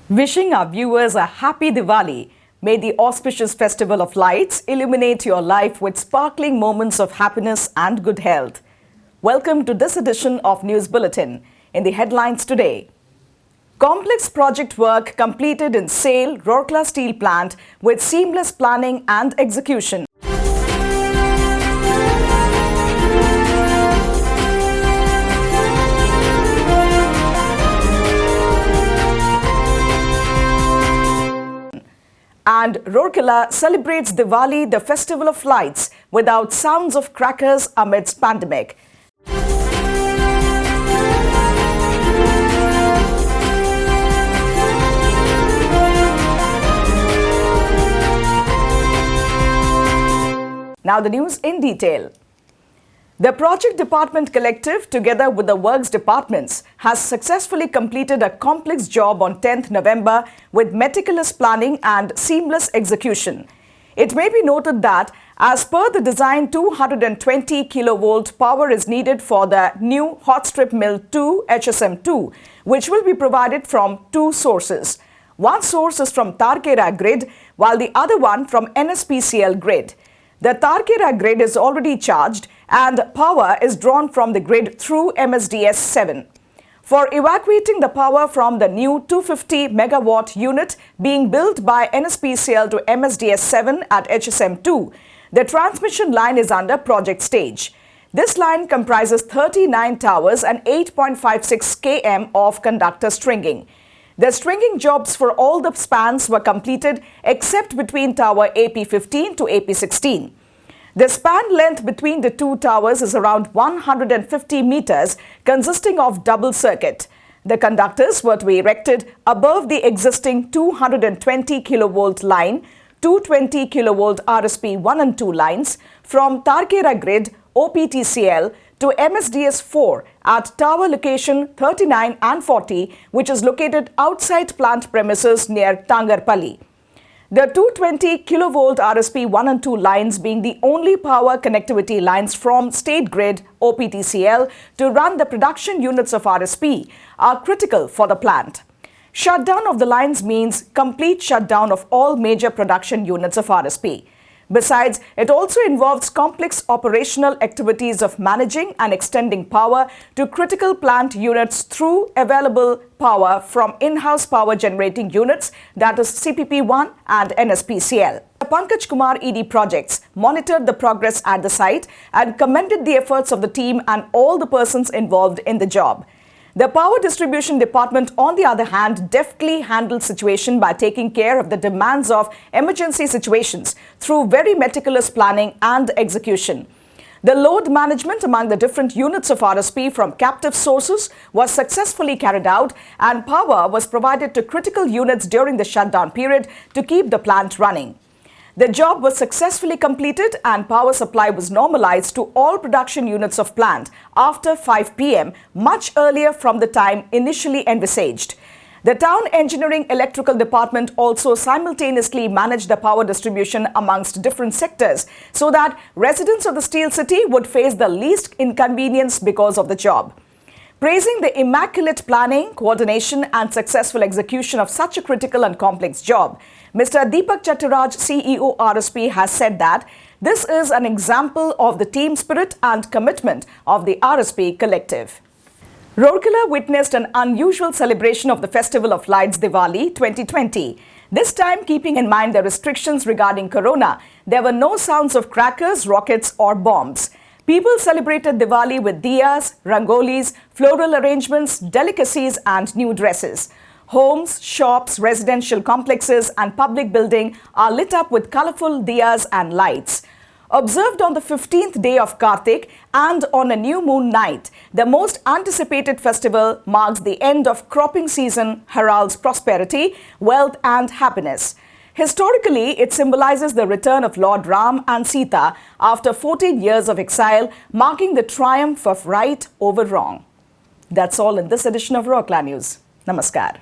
Wishing our viewers a happy Diwali. May the auspicious festival of lights illuminate your life with sparkling moments of happiness and good health. Welcome to this edition of News Bulletin. In the headlines today, complex project work completed in SAIL Rourkela steel plant with seamless planning and execution. And Rourkela celebrates Diwali, the festival of lights, without sounds of crackers amidst pandemic. Now the news in detail. The Project Department Collective, together with the Works Departments, has successfully completed a complex job on 10th November with meticulous planning and seamless execution. It may be noted that, as per the design, 220 kilovolt power is needed for the new Hot Strip Mill 2 HSM2, which will be provided from two sources. One source is from Rourkela grid, while the other one from NSPCL grid. The Rourkela grid is already charged and power is drawn from the grid through MSDS 7. For evacuating the power from the new 250 megawatt unit being built by NSPCL to MSDS 7 at HSM2, the transmission line is under project stage. This line comprises 39 towers and 8.56 km of conductor stringing. The stringing jobs for all the spans were completed except between tower AP15 to AP16. The span length between the two towers is around 150 meters, consisting of double circuit. The conductors were to be erected above the existing 220 kilovolt line, 220 kilovolt RSP 1 and 2 lines from Rourkela grid OPTCL to MSDS 4 at tower location 39 and 40, which is located outside plant premises near Tangarpalli. The 220 kilovolt RSP 1 and 2 lines being the only power connectivity lines from state grid OPTCL to run the production units of RSP are critical for the plant. Shutdown of the lines means complete shutdown of all major production units of RSP. Besides, it also involves complex operational activities of managing and extending power to critical plant units through available power from in-house power generating units, that is CPP1 and NSPCL. Pankaj Kumar ED Projects monitored the progress at the site and commended the efforts of the team and all the persons involved in the job. The Power Distribution Department, on the other hand, deftly handled situation by taking care of the demands of emergency situations through very meticulous planning and execution. The load management among the different units of RSP from captive sources was successfully carried out and power was provided to critical units during the shutdown period to keep the plant running. The job was successfully completed and power supply was normalized to all production units of plant after 5 p.m. much earlier from the time initially envisaged. The Town Engineering Electrical Department also simultaneously managed the power distribution amongst different sectors so that residents of the Steel City would face the least inconvenience because of the job. Praising the immaculate planning, coordination and successful execution of such a critical and complex job, Mr. Deepak Chattaraj, CEO RSP, has said that this is an example of the team spirit and commitment of the RSP collective. Rourkela witnessed an unusual celebration of the Festival of Lights Diwali 2020. This time, keeping in mind the restrictions regarding corona, there were no sounds of crackers, rockets or bombs. People celebrated Diwali with diyas, rangolis, floral arrangements, delicacies and new dresses. Homes, shops, residential complexes and public buildings are lit up with colorful diyas and lights. Observed on the 15th day of Kartik and on a new moon night, the most anticipated festival marks the end of cropping season, heralds prosperity, wealth and happiness. Historically, it symbolizes the return of Lord Ram and Sita after 14 years of exile, marking the triumph of right over wrong. That's all in this edition of Rourkela News. Namaskar.